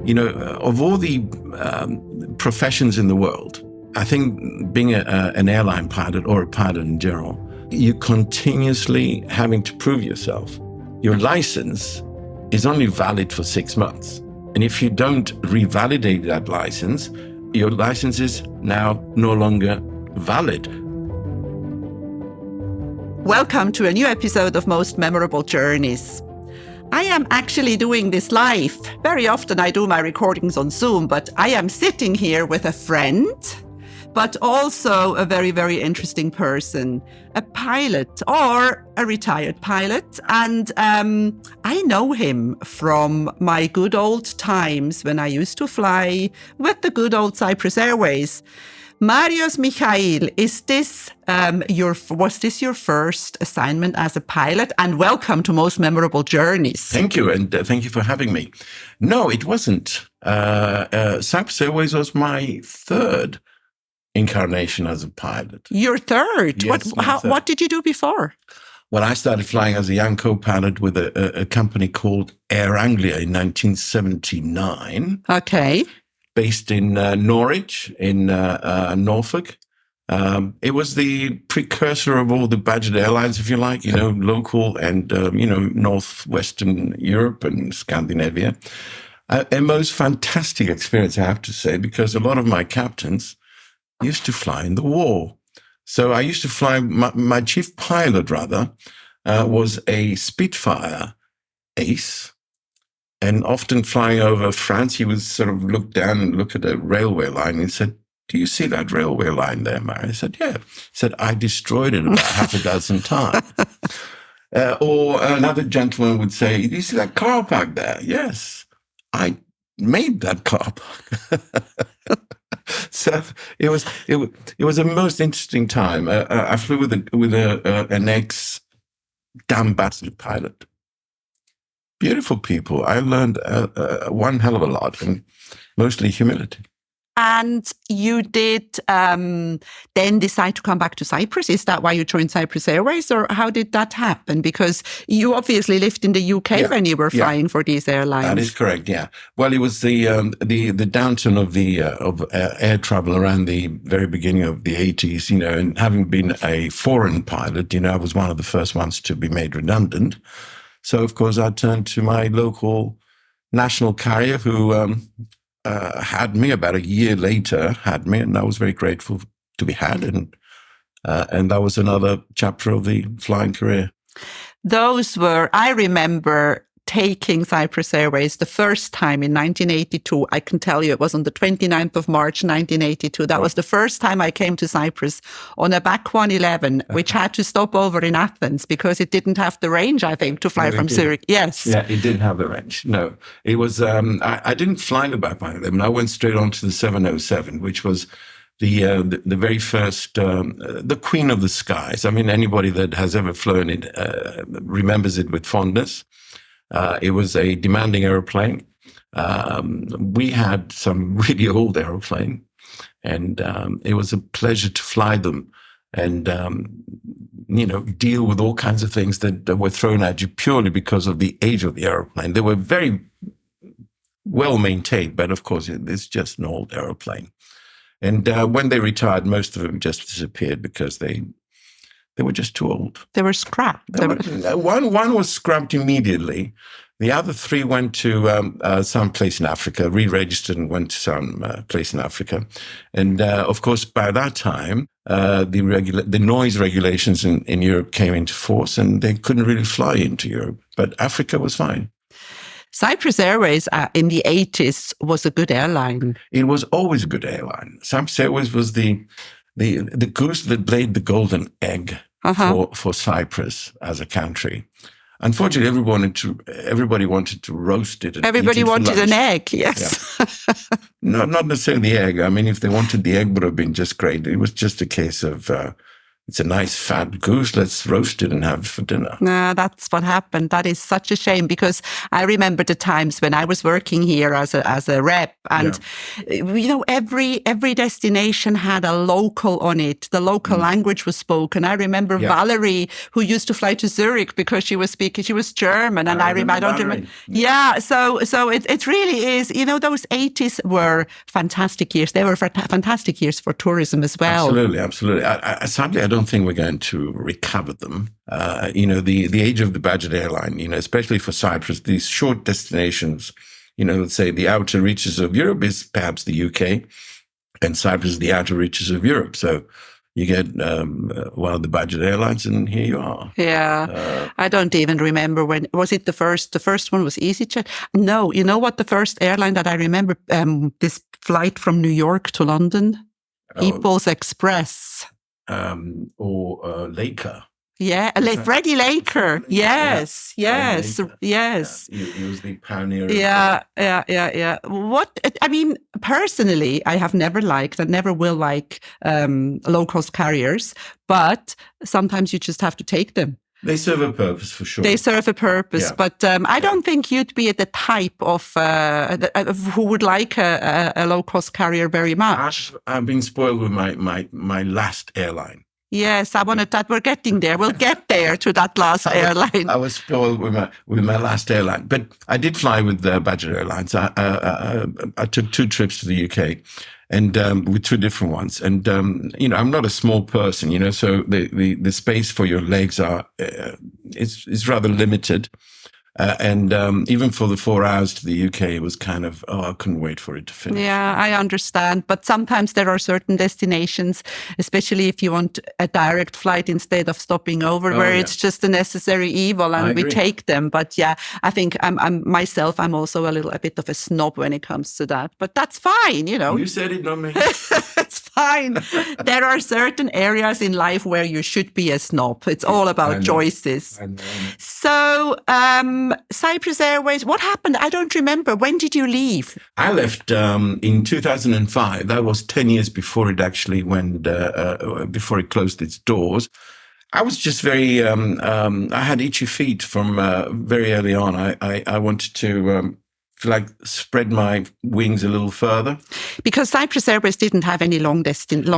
Of all the professions in the world, I think being an airline pilot or a pilot in general, you're continuously having to prove yourself. Your license is only valid for 6 months. And if you don't revalidate that license, your license is now no longer valid. Welcome to a new episode of Most Memorable Journeys. I am actually doing this live. Very often I do my recordings on Zoom, but I am sitting here with a friend, but also a very, very interesting person, a pilot or a retired pilot. And I know him from my good old times when I used to fly with the good old Cyprus Airways. Marios Michail, was this your first assignment as a pilot? And welcome to Most Memorable Journeys. Thank you, and thank you for having me. No, it wasn't. Cyprus Airways was my third incarnation as a pilot. Your third? Yes, what did you do before? Well, I started flying as a young co-pilot with a company called Air Anglia in 1979. Okay. Based in Norwich, in Norfolk. It was the precursor of all the budget airlines, if you like, local and, Northwestern Europe and Scandinavia. A most fantastic experience, I have to say, because a lot of my captains used to fly in the war. So I used to fly, my chief pilot, was a Spitfire Ace. And often flying over France, he would sort of look down and look at a railway line and said, "Do you see that railway line there, Mary?" I said, "Yeah." He said, "I destroyed it about half a dozen times." Or another gentleman would say, "Do you see that car park there?" "Yes, I made that car park." So it was a most interesting time. I flew with an ex-ambassador pilot. Beautiful people. I learned one hell of a lot, and mostly humility. And you did then decide to come back to Cyprus. Is that why you joined Cyprus Airways, or how did that happen? Because you obviously lived in the UK when you were flying for these airlines. That is correct. Yeah. Well, it was the downturn of air travel around the very beginning of the 80s. And having been a foreign pilot, I was one of the first ones to be made redundant. So, of course, I turned to my local national carrier who had me about a year later, and I was very grateful to be had. And that was another chapter of the flying career. I remember taking Cyprus Airways the first time in 1982. I can tell you it was on the 29th of March, 1982. That was the first time I came to Cyprus on a BAC 111, which had to stop over in Athens because it didn't have the range, I think, to fly from Zurich. Yes. Yeah, it didn't have the range. No, it was, I didn't fly the BAC 111. I went straight on to the 707, which was the very first, the queen of the skies. I mean, anybody that has ever flown it remembers it with fondness. It was a demanding aeroplane. We had some really old aeroplane, and it was a pleasure to fly them and, deal with all kinds of things that were thrown at you purely because of the age of the aeroplane. They were very well maintained, but of course, it's just an old aeroplane. And when they retired, most of them just disappeared because they were just too old. They were scrapped. One was scrapped immediately. The other three went to some place in Africa, re-registered and went to some place in Africa. And of course, by that time, the noise regulations in Europe came into force, and they couldn't really fly into Europe. But Africa was fine. Cyprus Airways in the 80s was a good airline. It was always a good airline. Cyprus Airways was the goose that laid the golden egg for Cyprus as a country. Unfortunately, everybody wanted to roast it. Everybody wanted an egg, yes. Yeah. Not necessarily the egg. I mean, if they wanted the egg, would have been just great. It was just a case of it's a nice fat goose. Let's roast it and have it for dinner. That's what happened. That is such a shame, because I remember the times when I was working here as a rep, and every destination had a local on it. The local language was spoken. I remember Valerie, who used to fly to Zurich because she was German, and I don't remember. Yeah, so it really is. Those 80s were fantastic years. They were fantastic years for tourism as well. Absolutely. Sadly, I don't think we're going to recover them. The age of the budget airline, especially for Cyprus, these short destinations, let's say the outer reaches of Europe is perhaps the UK, and Cyprus is the outer reaches of Europe. So you get one of the budget airlines, and here you are. Yeah, I don't even remember when was it the first. The first one was EasyJet. No, you know what? The first airline that I remember, this flight from New York to London, People's Express. Or Laker. Yeah, Freddie Laker. Yes. He was the pioneer. Yeah. Personally, I have never liked and never will like low-cost carriers, but sometimes you just have to take them. They serve a purpose, for sure. They serve a purpose, but I don't think you'd be the type of who would like a low-cost carrier very much. I've been spoiled with my last airline. Yes, I wanted that. We're getting there. We'll get there to that last airline. I was spoiled with my last airline, but I did fly with budget airlines. I took 2 trips to the UK, and with 2 different ones. And I'm not a small person, so the space for your legs is rather limited. And even for the 4 hours to the UK, it was kind of, I couldn't wait for it to finish. Yeah, I understand. But sometimes there are certain destinations, especially if you want a direct flight instead of stopping over, where it's just a necessary evil, and we take them. But yeah, I think I'm also a bit of a snob when it comes to that. But that's fine, You said it, not me. It's fine. There are certain areas in life where you should be a snob. It's all about choices. So, Cyprus Airways, what happened? I don't remember. When did you leave? I left in 2005. That was 10 years before it actually before it closed its doors. I was just very, I had itchy feet from very early on. I wanted to spread my wings a little further. Because Cyprus Airways didn't have any long distance.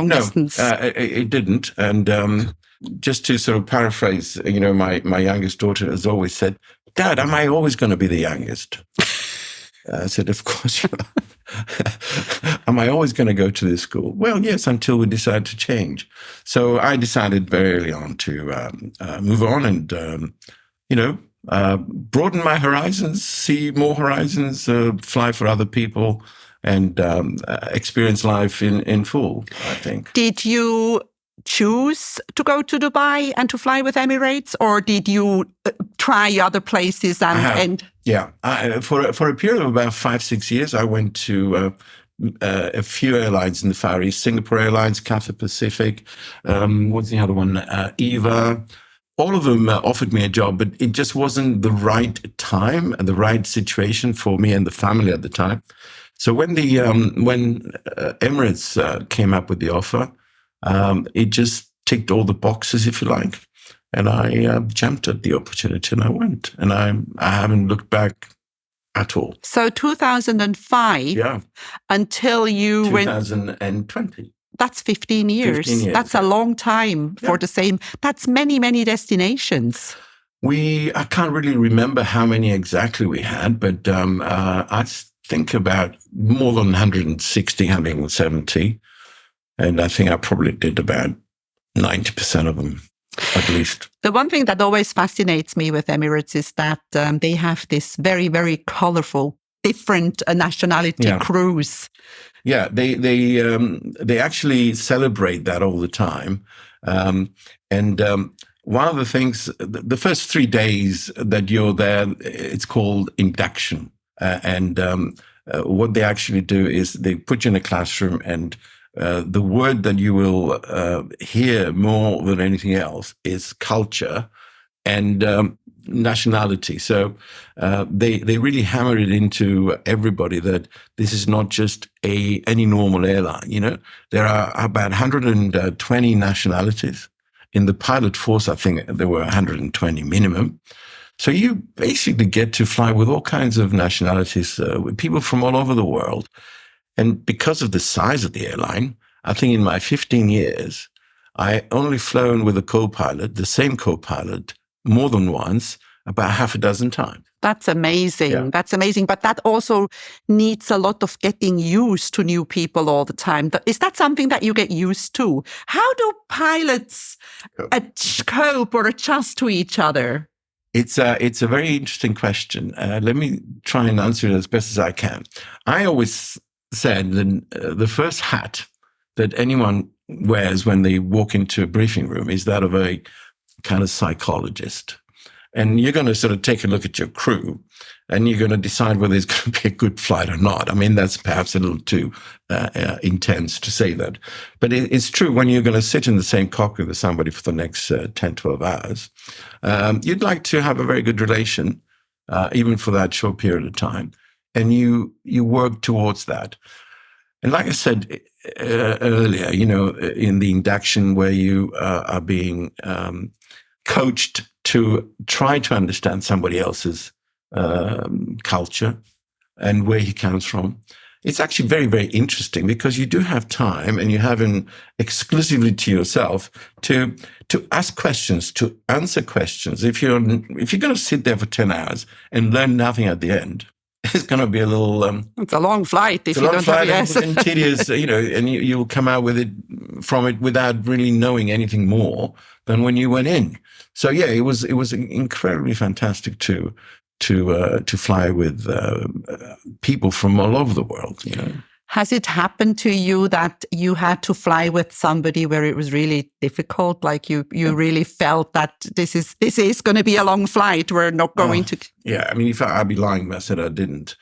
It didn't. And just to sort of paraphrase, my youngest daughter has always said, "Dad, am I always going to be the youngest?" I said, "Of course you are." "Am I always going to go to this school?" "Well, yes, until we decide to change." So I decided very early on to move on and, broaden my horizons, see more horizons, fly for other people, and experience life in full, I think. Did you choose to go to Dubai and to fly with Emirates, or did you try other places? For a period of about 5-6 years, I went to a few airlines in the Far East: Singapore Airlines, Cathay Pacific. What's the other one? EVA. All of them offered me a job, but it just wasn't the right time and the right situation for me and the family at the time. So when Emirates came up with the offer, it just ticked all the boxes, if you like. And I jumped at the opportunity and I went. And I haven't looked back at all. So 2005 until you 2020. That's 15 years. That's a long time for the same. That's many, many destinations. I can't really remember how many exactly we had, but I think about more than 160, 170. And I think I probably did about 90% of them, at least. The one thing that always fascinates me with Emirates is that they have this very, very colorful, different nationality crews. Yeah, they actually celebrate that all the time. And one of the things, the first 3 days that you're there, it's called induction. And what they actually do is they put you in a classroom, and the word that you will hear more than anything else is culture and nationality. So they really hammer it into everybody that this is not just any normal airline. There are about 120 nationalities, in the pilot force, I think there were 120 minimum. So you basically get to fly with all kinds of nationalities, with people from all over the world. And because of the size of the airline, I think in my 15 years, I only flown with a co-pilot, the same co-pilot, more than once, about half a dozen times. That's amazing. Yeah. That's amazing. But that also needs a lot of getting used to new people all the time. Is that something that you get used to? How do pilots cope or adjust to each other? It's a very interesting question. Let me try and answer it as best as I can. I always said that the first hat that anyone wears when they walk into a briefing room is that of a kind of psychologist. And you're going to sort of take a look at your crew and you're going to decide whether it's going to be a good flight or not. I mean, that's perhaps a little too intense to say that. But it's true when you're going to sit in the same cockpit with somebody for the next 10, 12 hours, you'd like to have a very good relation, even for that short period of time. And you work towards that. And like I said earlier, in the induction where you are being coached to try to understand somebody else's culture and where he comes from. It's actually very, very interesting because you do have time and you have an exclusively to yourself to ask questions, to answer questions. If you're going to sit there for 10 hours and learn nothing at the end, it's going to be a little... it's a long flight if you don't have yes. and tedious, and you'll come out from it without really knowing anything more than when you went in. So yeah, it was incredibly fantastic to fly with people from all over the world. Has it happened to you that you had to fly with somebody where it was really difficult? Like you really felt that this is going to be a long flight. We're not going to. Yeah, I mean, if I'd be lying if I said I didn't.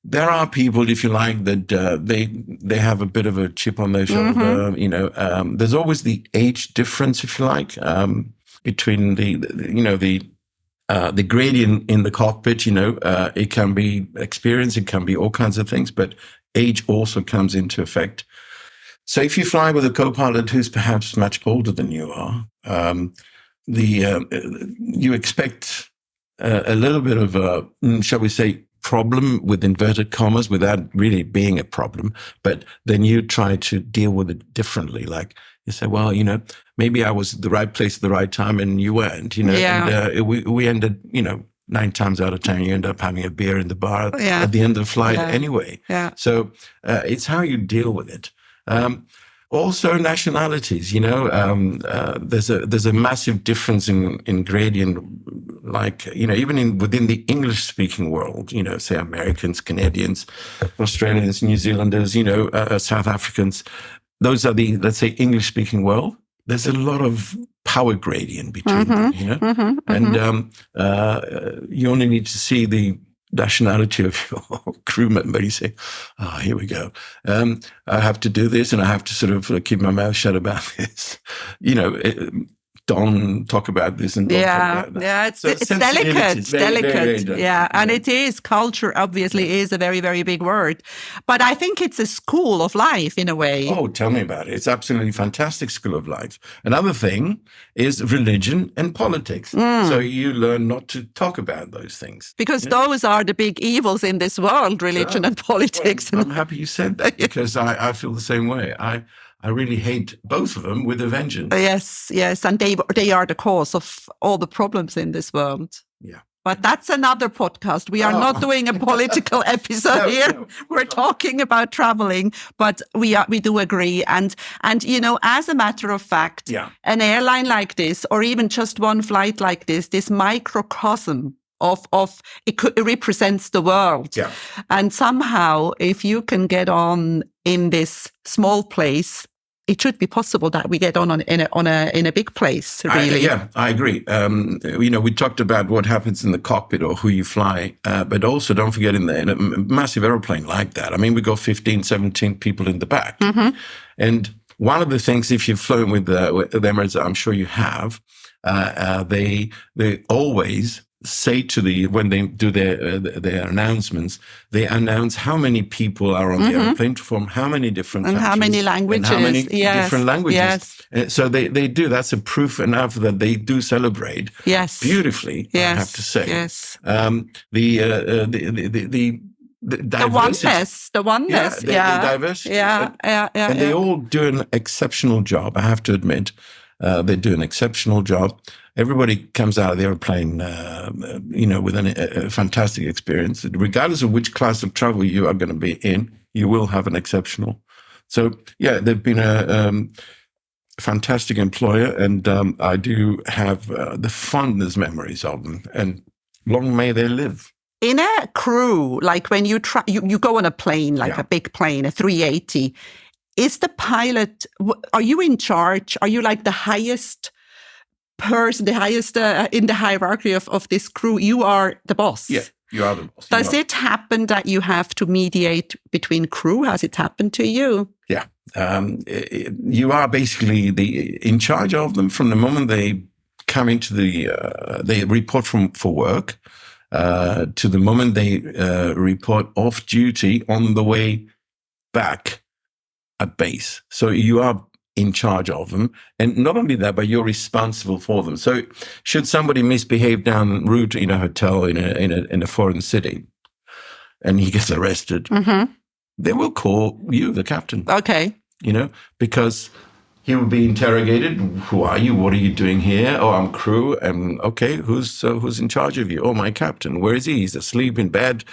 There are people, if you like, that they have a bit of a chip on their shoulder. Mm-hmm. There's always the age difference, if you like, between the gradient in the cockpit. It can be experience, it can be all kinds of things, but age also comes into effect. So if you fly with a co-pilot who's perhaps much older than you are, you expect a little bit of a, shall we say, problem with inverted commas without really being a problem. But then you try to deal with it differently. Like you say, well, maybe I was at the right place at the right time and you weren't, Yeah. And we ended, 9 times out of 10, you end up having a beer in the bar at the end of the flight anyway. Yeah. So it's how you deal with it. Also nationalities, there's a massive difference in gradient, like, even within the English speaking world, say Americans, Canadians, Australians, New Zealanders, South Africans. Those are the, let's say, English speaking world. There's a lot of power gradient between them, Mm-hmm, and you only need to see the nationality of your crew member. You say, here we go. I have to do this and I have to sort of keep my mouth shut about this. Don't talk about this and don't talk about that. Yeah, it's delicate. It's delicate. Very delicate. Yeah, and it is. Culture, obviously, is a very, very big word. But I think it's a school of life in a way. Oh, tell me about it. It's absolutely fantastic school of life. Another thing is religion and politics. So you learn not to talk about those things. Because those are the big evils in this world, religion and politics. Well, I'm happy you said that because I feel the same way. I really hate both of them with a vengeance. Yes. And they are the cause of all the problems in this world. Yeah. But that's another podcast. We are not doing a political episode here. No. We're talking about traveling, but we do agree. And as a matter of fact, an airline like this, or even just one flight like this microcosm of it represents the world. Yeah. And somehow, if you can get on in this small place, it should be possible that we get on in a big place, really. I agree. We talked about what happens in the cockpit or who you fly, but also don't forget in a massive airplane like that. I mean, we got 15, 17 people in the back. Mm-hmm. And one of the things, if you've flown with Emirates, I'm sure you have, they always say when they do their announcements, they announce how many people are on the airplane from how many different countries. How many languages. And how many different languages. Yes. So they do. That's a proof enough that they do celebrate beautifully, I have to say. Yes. The diversity. The oneness. The diversity. And they all do an exceptional job, I have to admit. They do an exceptional job. Everybody comes out of the airplane, with a fantastic experience. Regardless of which class of travel you are going to be in, you will have an exceptional. So, they've been a fantastic employer, and I do have the fondest memories of them. And long may they live. In a crew, like when you go on a plane, like a big plane, a 380, is the pilot, are you in charge? Are you like the highest person, the highest in the hierarchy of this crew? You are the boss. Yeah, you are the boss. Does it happen that you have to mediate between crew? Has it happened to you? Yeah. You are basically in charge of them from the moment they come into they report for work. To the moment they report off duty on the way back at base. So you are in charge of them. And not only that, but you're responsible for them. So should somebody misbehave down route in a hotel in a foreign city and he gets arrested, they will call you, the captain. Okay. Because he will be interrogated. Who are you? What are you doing here? Oh, I'm crew. And okay, who's in charge of you? Oh, my captain. Where is he? He's asleep in bed.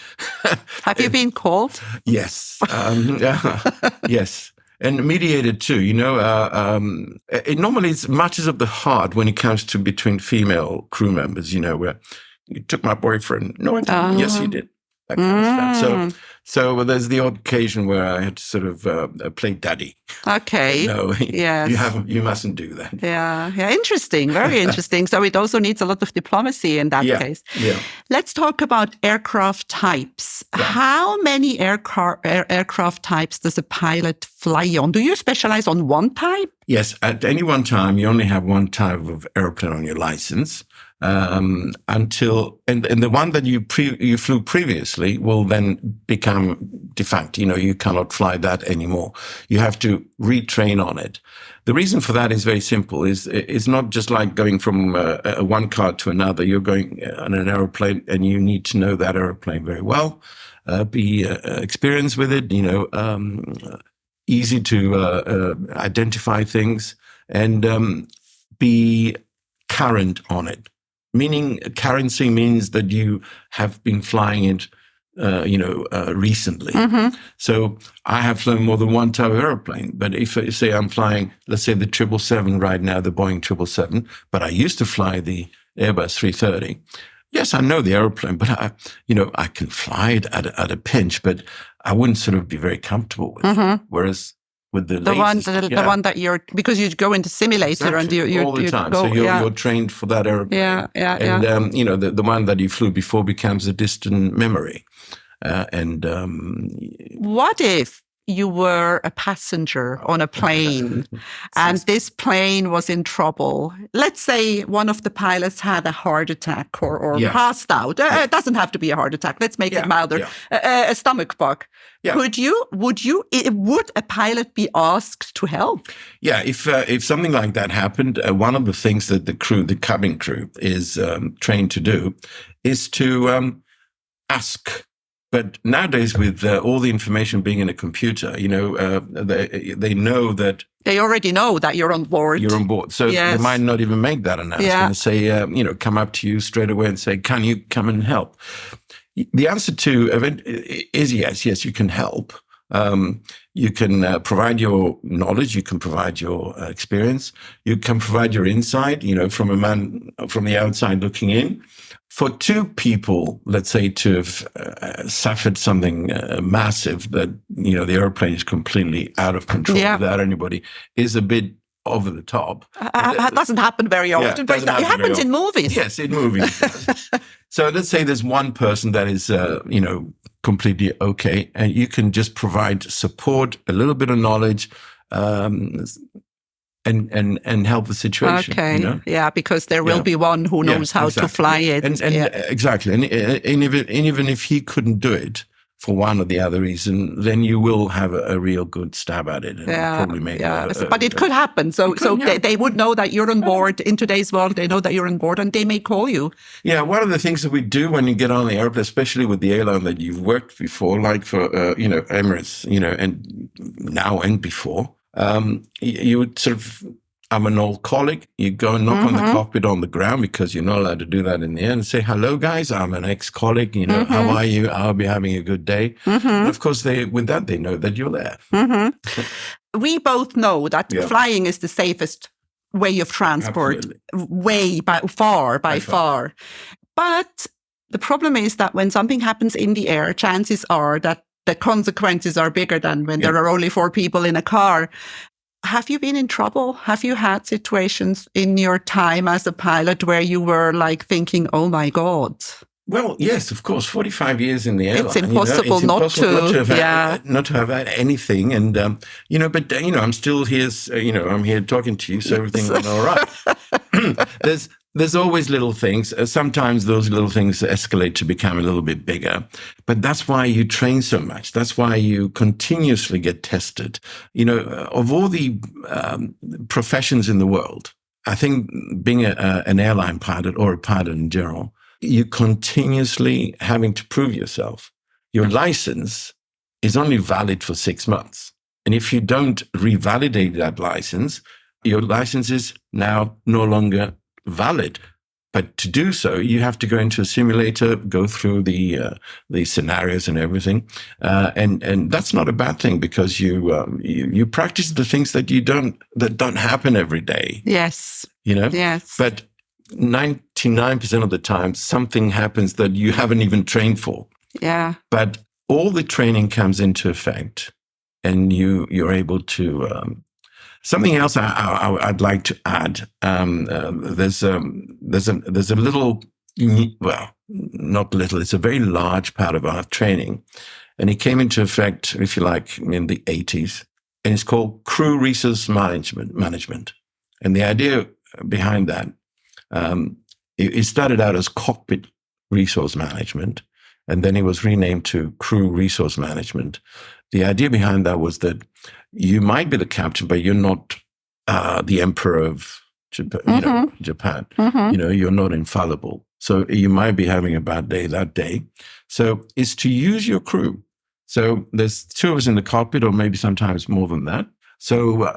Have you been called? Yes. Yes. And mediated too. It normally it's matters of the heart when it comes to between female crew members. Where you took my boyfriend. No, I didn't. Yes, you did. That kind of stuff. So there's the odd occasion where I had to sort of play daddy. Okay. No, yes. You mustn't do that. Yeah. Interesting. Very interesting. So it also needs a lot of diplomacy in that case. Yeah. Let's talk about aircraft types. Yeah. How many aircraft types does a pilot fly on? Do you specialize on one type? Yes. At any one time, you only have one type of airplane on your license. Until the one that you flew previously will then become defunct. You cannot fly that anymore. You have to retrain on it. The reason for that is very simple. It's not just like going from one car to another. You're going on an aeroplane, and you need to know that aeroplane very well, be experienced with it. Easy to identify things, and be current on it. Meaning, currency means that you have been flying it, recently. So I have flown more than one type of airplane. But if say I'm flying, let's say the 777 right now, the Boeing 777, but I used to fly the Airbus 330. Yes, I know the airplane, but I can fly it at a pinch, but I wouldn't sort of be very comfortable with it. Whereas with the one that you're, because you go into simulator and you all the time. So you're trained for that airplane. And the one that you flew before becomes a distant memory. What if you were a passenger on a plane and this plane was in trouble? Let's say one of the pilots had a heart attack or passed out. It doesn't have to be a heart attack. Let's make it milder. A stomach bug. Yeah. Would a pilot be asked to help? Yeah, if something like that happened, one of the things that the cabin crew is trained to do is to ask. But nowadays, with all the information being in a computer, they know that. They already know that you're on board. You're on board. So they might not even make that announcement and say, come up to you straight away and say, can you come and help? The answer to it is yes, you can help. You can provide your knowledge. You can provide your experience. You can provide your insight, from a man from the outside looking in. For two people, let's say, to have suffered something massive that, the airplane is completely out of control without anybody is a bit over the top. That doesn't happen very often, but it happens in movies. Yes, in movies. So let's say there's one person that is, completely okay, and you can just provide support, a little bit of knowledge, and and help the situation. Okay. You know? Yeah, because there will be one who knows how to fly it. And exactly. And even if he couldn't do it for one or the other reason, then you will have a real good stab at it and probably make but it could happen. So they would know that you're on board. In today's world, they know that you're on board and they may call you. Yeah, one of the things that we do when you get on the airplane, especially with the airline that you've worked before, like for, Emirates, and now and before, you would sort of, I'm an old colleague. You go and knock on the cockpit on the ground because you're not allowed to do that in the air and say, hello, guys, I'm an ex-colleague. How are you? I'll be having a good day. And of course, with that, they know that you're there. We both know that flying is the safest way of transport, by far. But the problem is that when something happens in the air, chances are that the consequences are bigger than when there are only 4 people in a car. Have you been in trouble? Have you had situations in your time as a pilot where you were like thinking, oh my God? Well, yes, of course, 45 years in the airline. It's impossible, not to have had anything. And, I'm still here, I'm here talking to you, so everything's all right. There's always little things. Sometimes those little things escalate to become a little bit bigger. But that's why you train so much. That's why you continuously get tested. Of all the professions in the world, I think being an airline pilot or a pilot in general, you're continuously having to prove yourself. Your license is only valid for 6 months. And if you don't revalidate that license, your license is now no longer valid. But to do so, you have to go into a simulator, go through the scenarios and everything, and that's not a bad thing because you practice the things that don't happen every day. Yes. Yes. But 99% of the time, something happens that you haven't even trained for. Yeah. But all the training comes into effect, and you're able to. Something else I'd like to add. There's a little, well, not little. It's a very large part of our training, and it came into effect, if you like, in the 80s, and it's called crew resource management. And the idea behind that, it started out as cockpit resource management, and then it was renamed to crew resource management. The idea behind that was that you might be the captain, but you're not the emperor of Japan. Japan. You're not infallible. So you might be having a bad day that day. So it's to use your crew. So there's 2 of us in the cockpit, or maybe sometimes more than that. So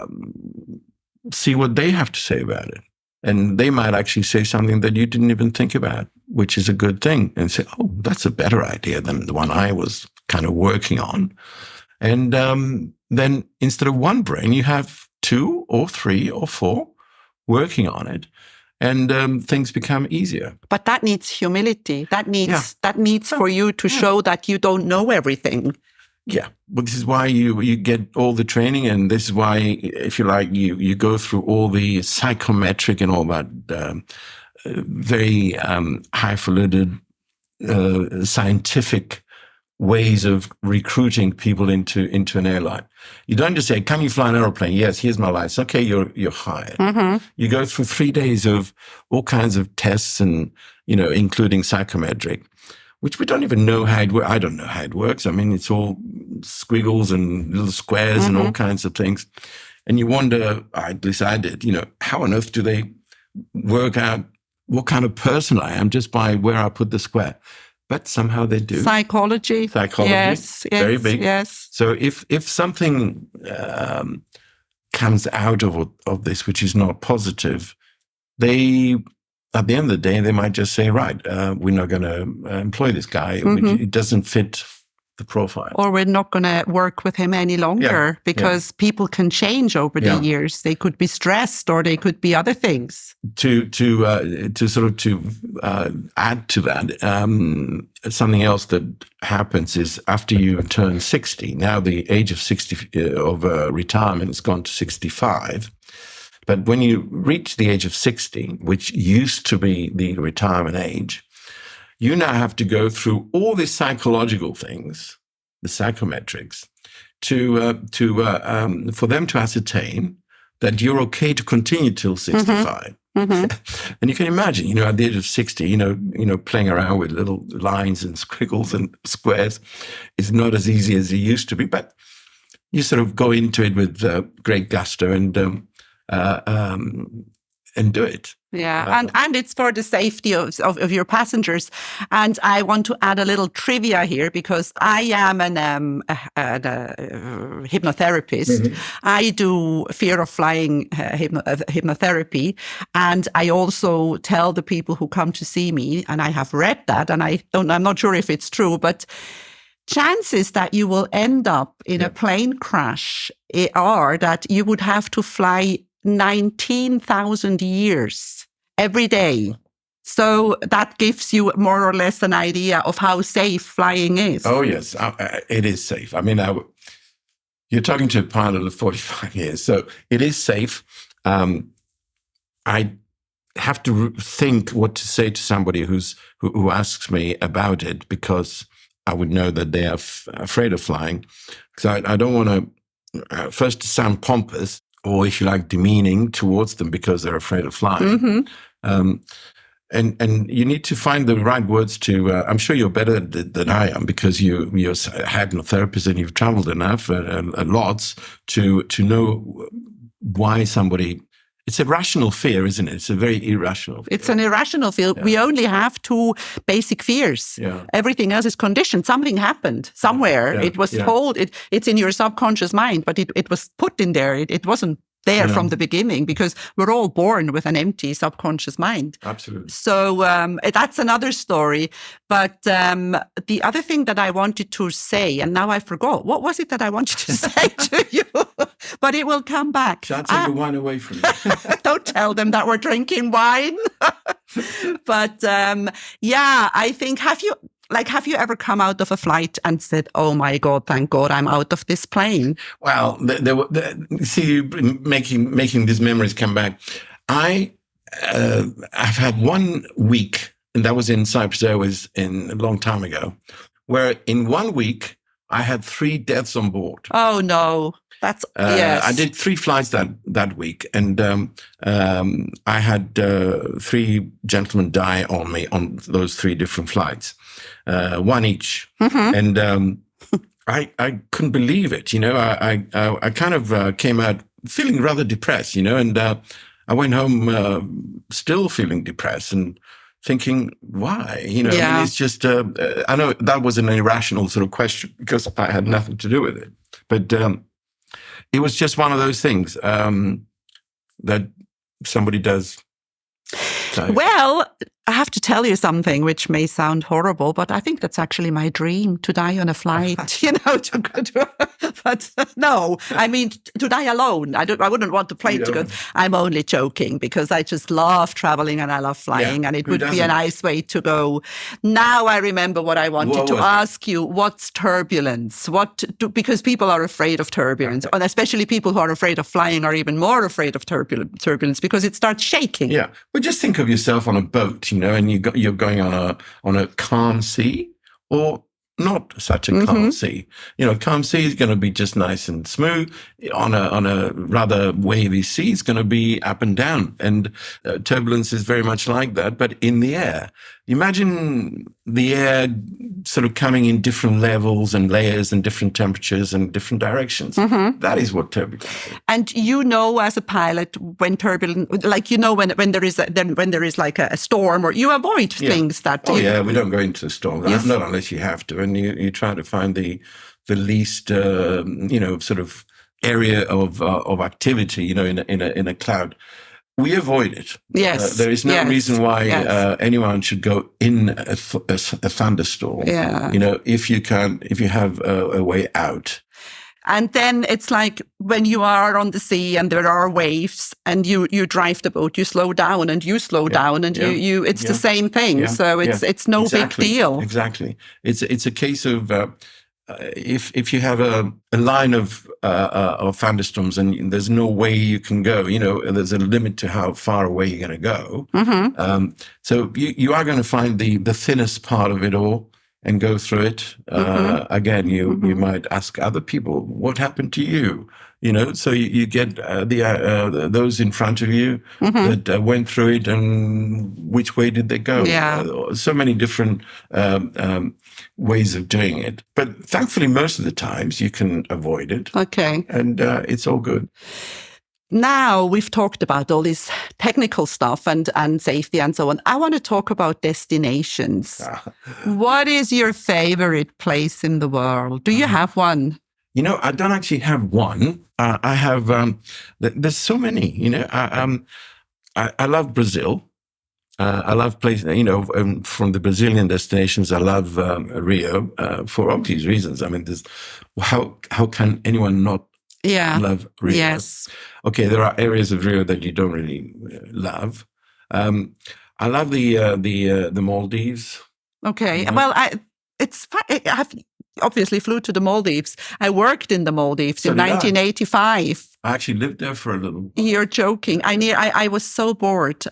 see what they have to say about it. And they might actually say something that you didn't even think about, which is a good thing. And say, oh, that's a better idea than the one I was kind of working on. And then instead of 1 brain, you have 2 or 3 or 4 working on it, and things become easier. But that needs humility. That needs for you to show that you don't know everything. Yeah, but this is why you get all the training, and this is why, if you like, you go through all the psychometric and all that very highfalutin scientific ways of recruiting people into an airline. You don't just say, can you fly an aeroplane? Yes, here's my license. Okay, you're hired. You go through 3 days of all kinds of tests and, including psychometric, which we don't even know how it works. I don't know how it works. I mean, it's all squiggles and little squares and all kinds of things. And you wonder, at least I did, how on earth do they work out what kind of person I am just by where I put the square? But somehow they do. Psychology. Yes, very big. Yes. So if something comes out of this which is not positive, they, at the end of the day, they might just say, right, we're not going to employ this guy. It doesn't fit the profile. Or we're not going to work with him any longer because people can change over the years. They could be stressed, or they could be other things. To add to that, something else that happens is after you turn 60, now the age of 60 of retirement has gone to 65. But when you reach the age of 60, which used to be the retirement age, you now have to go through all these psychological things, the psychometrics, for them to ascertain that you're okay to continue till 65. Mm-hmm. And you can imagine, at the age of 60, playing around with little lines and squiggles and squares is not as easy as it used to be. But you sort of go into it with great gusto and do it. Yeah, and it's for the safety of your passengers. And I want to add a little trivia here because I am a hypnotherapist. Mm-hmm. I do fear of flying hypnotherapy, and I also tell the people who come to see me, and I have read that, and I'm not sure if it's true, but chances that you will end up in a plane crash are that you would have to fly 19,000 years every day. So that gives you more or less an idea of how safe flying is. Oh, yes, it is safe. I mean, you're talking to a pilot of 45 years, so it is safe. I have to think what to say to somebody who asks me about it, because I would know that they are afraid of flying. Because I don't want to first sound pompous, or if you like, demeaning towards them because they're afraid of flying. Mm-hmm. And you need to find the right words to, I'm sure you're better than I am, because you're a hypnotherapist and you've traveled enough, lots, to know why somebody... It's a rational fear, isn't it? It's a very irrational fear. It's an irrational fear. Yeah. We only have two basic fears. Yeah. Everything else is conditioned. Something happened somewhere. Yeah. It was told. It's in your subconscious mind, but it was put in there. It wasn't there from the beginning, because we're all born with an empty subconscious mind. Absolutely. So that's another story. But the other thing that I wanted to say, and now I forgot, what was it that I wanted to say to you? But it will come back. Shall I take the wine away from you? Don't tell them that we're drinking wine. But I think, have you ever come out of a flight and said, "Oh my God, thank God I'm out of this plane"? Well, see, making these memories come back. I've had 1 week, and that was in Cyprus Airways a long time ago, where in 1 week I had 3 deaths on board. Oh no. That's yes. I did 3 flights that week, and I had 3 gentlemen die on me on those 3 different flights, 1 each. Mm-hmm. And I couldn't believe it. I kind of came out feeling rather depressed. And I went home still feeling depressed and thinking, why? I mean, it's just. I know that was an irrational sort of question because I had nothing to do with it, but. It was just one of those things that somebody does. Well, I have to tell you something which may sound horrible, but I think that's actually my dream, to die on a flight, but no, I mean, to die alone. I wouldn't want the plane to go. I'm only joking, because I just love traveling and I love flying, and it would be a nice way to go. Now I remember what I wanted to ask you. What's turbulence? Because people are afraid of turbulence, and especially people who are afraid of flying are even more afraid of turbulence because it starts shaking. Yeah. Well, just think of yourself on a boat, and you're going on a calm sea, or not such a calm sea. Calm sea is going to be just nice and smooth. On a rather wavy sea, it's going to be up and down. And turbulence is very much like that, but in the air. Imagine the air sort of coming in different levels and layers and different temperatures and different directions. Mm-hmm. That is what turbulence is. And as a pilot, when turbulence, when there is like a storm, or you avoid things that. We don't go into a storm, not unless you have to, and you try to find the least sort of area of activity, in a cloud. We avoid it. Yes. There is no reason why anyone should go in a thunderstorm. Yeah. If you have a way out. And then it's like when you are on the sea and there are waves and you drive the boat, you slow down and you slow down and it's the same thing. Yeah. So it's no big deal. Exactly. It's a case of if you have a line of thunderstorms and there's no way you can go, there's a limit to how far away you're going to go. Mm-hmm. So you are going to find the thinnest part of it all, and you're going to and go through it. Again, you might ask other people, what happened to you? So you get those in front of you that went through it, and which way did they go? Yeah. So many different ways of doing it. But thankfully, most of the times you can avoid it. Okay. And it's all good. Now we've talked about all this technical stuff and safety and so on. I want to talk about destinations. What is your favorite place in the world? Do you have one? I don't actually have one. I have, there's so many, I love Brazil. I love places, from the Brazilian destinations, I love Rio for obvious reasons. I mean, how can anyone not love Rio? Yes. Okay, there are areas of Rio that you don't really love. I love the Maldives. Okay. Well, I have obviously flew to the Maldives. I worked in the Maldives in 1985. I actually lived there for a little. You're joking. I was so bored.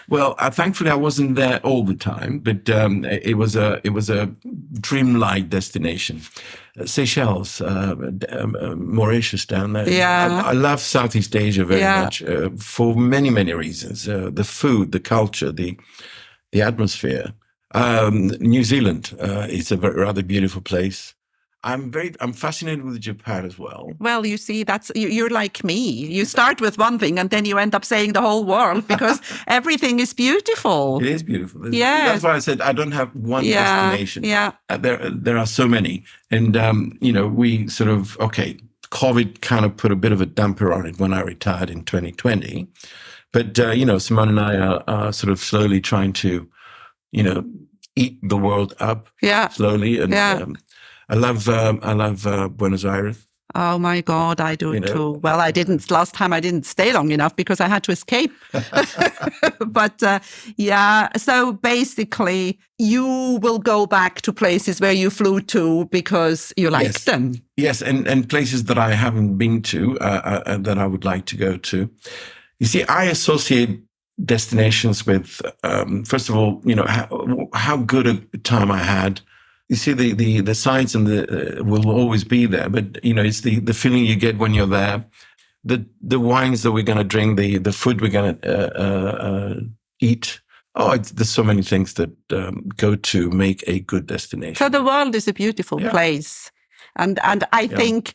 Well, thankfully I wasn't there all the time, but it was a dreamlike destination. Seychelles, Mauritius down there. Yeah. I love Southeast Asia very much for many, many reasons. The food, the culture, the atmosphere. New Zealand is a rather beautiful place. I'm fascinated with Japan as well. Well, you see, you're like me. You start with one thing and then you end up saying the whole world because everything is beautiful. It is beautiful. Yeah. That's why I said I don't have one destination. Yeah. There are so many. And, we sort of, COVID kind of put a bit of a damper on it when I retired in 2020. But, Simone and I are sort of slowly trying to, eat the world up slowly. And I love Buenos Aires. Oh my God, I do too. Well, last time I didn't stay long enough because I had to escape. But so basically you will go back to places where you flew to because you like them. Yes, and places that I haven't been to that I would like to go to. You see, I associate destinations with, first of all, how good a time I had. You see, the science and will always be there, but it's the feeling you get when you're there, the wines that we're going to drink, the food we're going to eat. There's so many things that go to make a good destination. So the world is a beautiful place, and I think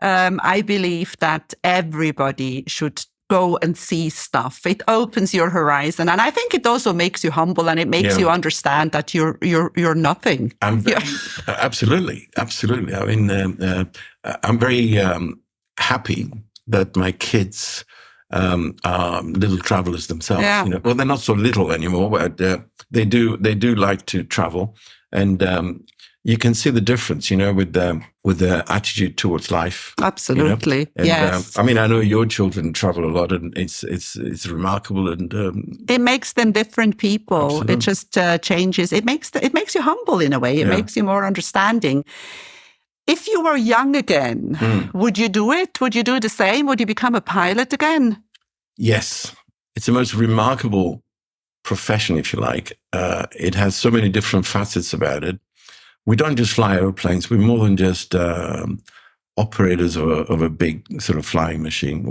I believe that everybody should go and see stuff. It opens your horizon, and I think it also makes you humble, and it makes you understand that you're nothing. Absolutely. I mean, I'm very happy that my kids are little travelers themselves. Yeah. Well, they're not so little anymore, but they do like to travel, and you can see the difference, with their attitude towards life. Absolutely, And, yes. I mean, I know your children travel a lot, and it's remarkable, and it makes them different people. Absolutely. It just changes. It makes you humble in a way. It makes you more understanding. If you were young again, would you do it? Would you do the same? Would you become a pilot again? Yes, it's the most remarkable profession, if you like. It has so many different facets about it. We don't just fly airplanes. We're more than just operators of a big sort of flying machine.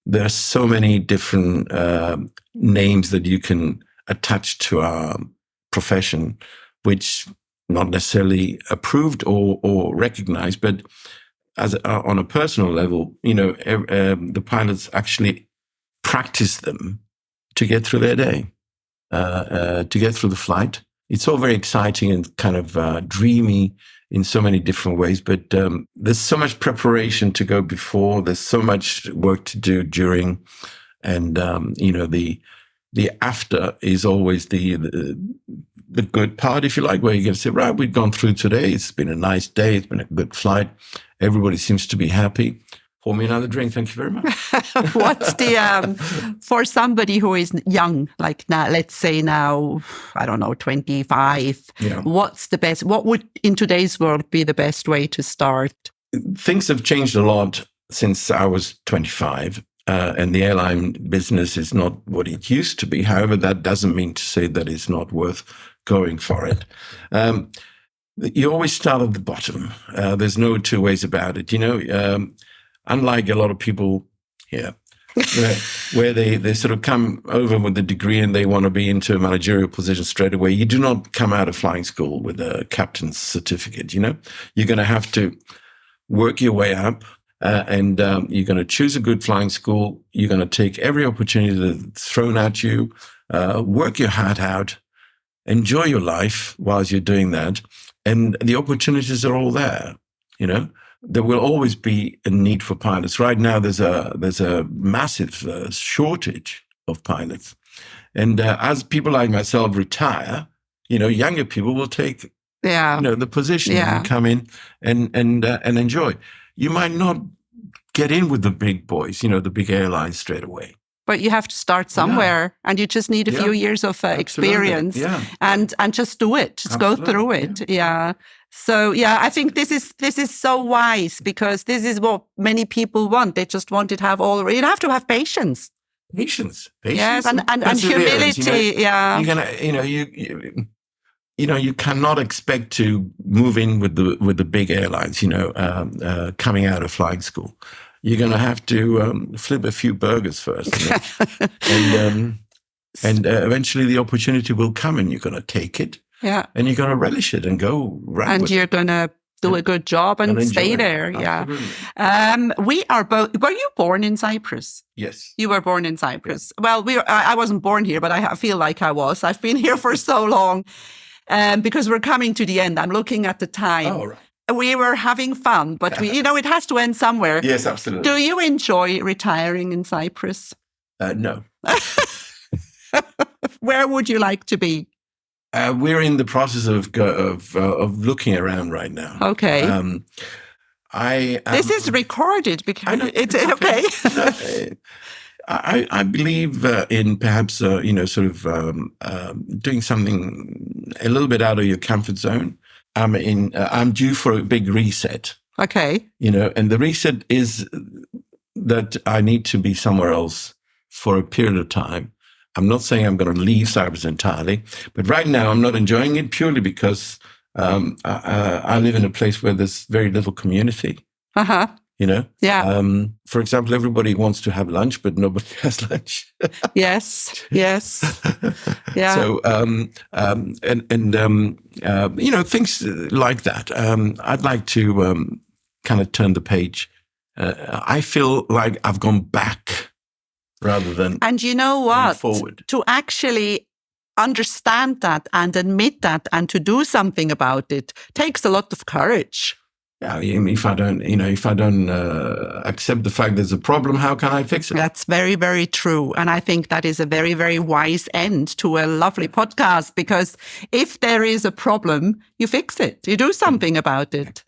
There are so many different names that you can attach to our profession, which not necessarily approved or recognized, but on a personal level, the pilots actually practice them to get through their day, to get through the flight. It's all very exciting and kind of dreamy in so many different ways, but there's so much preparation to go before. There's so much work to do during, and the after is always the good part, if you like, where you're going to say, right, we've gone through today. It's been a nice day. It's been a good flight. Everybody seems to be happy. Pour me another drink. Thank you very much. What's for somebody who is young, like now, let's say now, I don't know, 25, what would in today's world be the best way to start? Things have changed a lot since I was 25. And the airline business is not what it used to be. However, that doesn't mean to say that it's not worth going for it. You always start at the bottom. There's no two ways about it. Unlike a lot of people here, where they sort of come over with a degree and they want to be into a managerial position straight away. You do not come out of flying school with a captain's certificate. You're going to have to work your way up, and you're going to choose a good flying school. You're going to take every opportunity that's thrown at you, work your heart out, enjoy your life whilst you're doing that. And the opportunities are all there. There will always be a need for pilots. Right now, there's a massive shortage of pilots. And as people like myself retire, younger people will take the position and come in and enjoy. You might not get in with the big boys, the big airlines straight away. But you have to start somewhere, and you just need a few years of experience, and just do it. Just go through it. Yeah. So I think this is so wise, because this is what many people want. They just want it have all. You have to have patience. Patience. Yes, and humility. You're gonna, you cannot expect to move in with the big airlines. Coming out of flying school. You're going to have to flip a few burgers first, and eventually the opportunity will come, and you're going to take it, and you're going to relish it and go right. And you're going to do a good job and stay there. We are both. Were you born in Cyprus? Yes, you were born in Cyprus. Well, I wasn't born here, but I feel like I was. I've been here for so long, because we're coming to the end. I'm looking at the time. Oh, right. We were having fun, but it has to end somewhere. Yes, absolutely. Do you enjoy retiring in Cyprus? No. Where would you like to be? We're in the process of looking around right now. Okay. This is recorded because it's okay. I believe in perhaps doing something a little bit out of your comfort zone. I'm due for a big reset. Okay. And the reset is that I need to be somewhere else for a period of time. I'm not saying I'm going to leave Cyprus entirely, but right now I'm not enjoying it purely because I live in a place where there's very little community. Uh-huh. Yeah. For example, everybody wants to have lunch, but nobody has lunch. Yes. Yeah. So, things like that. I'd like to kind of turn the page. I feel like I've gone back rather than and you know what? Forward. To actually understand that and admit that and to do something about it takes a lot of courage. Yeah, if I don't accept the fact there's a problem, how can I fix it? That's very, very true. And I think that is a very, very wise end to a lovely podcast, because if there is a problem, you fix it. You do something about it.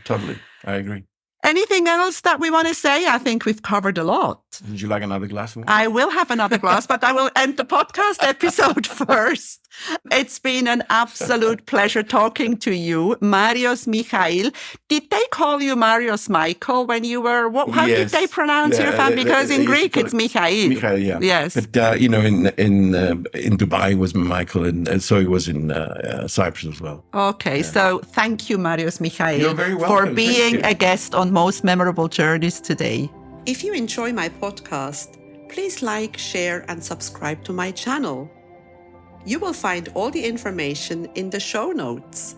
Totally. I agree. Anything else that we want to say? I think we've covered a lot. Would you like another glass? I will have another glass, but I will end the podcast episode first. It's been an absolute pleasure talking to you, Marios Michail. Did they call you Marios Michael when you were? How did they pronounce your family? Because in Greek it's Michail. Michail, yeah. Yes. But in Dubai it was Michael, and so it was in Cyprus as well. Okay, so thank you, Marios Michail, You're very welcome. for being a guest on Most Memorable Journeys today. If you enjoy my podcast, please like, share, and subscribe to my channel. You will find all the information in the show notes.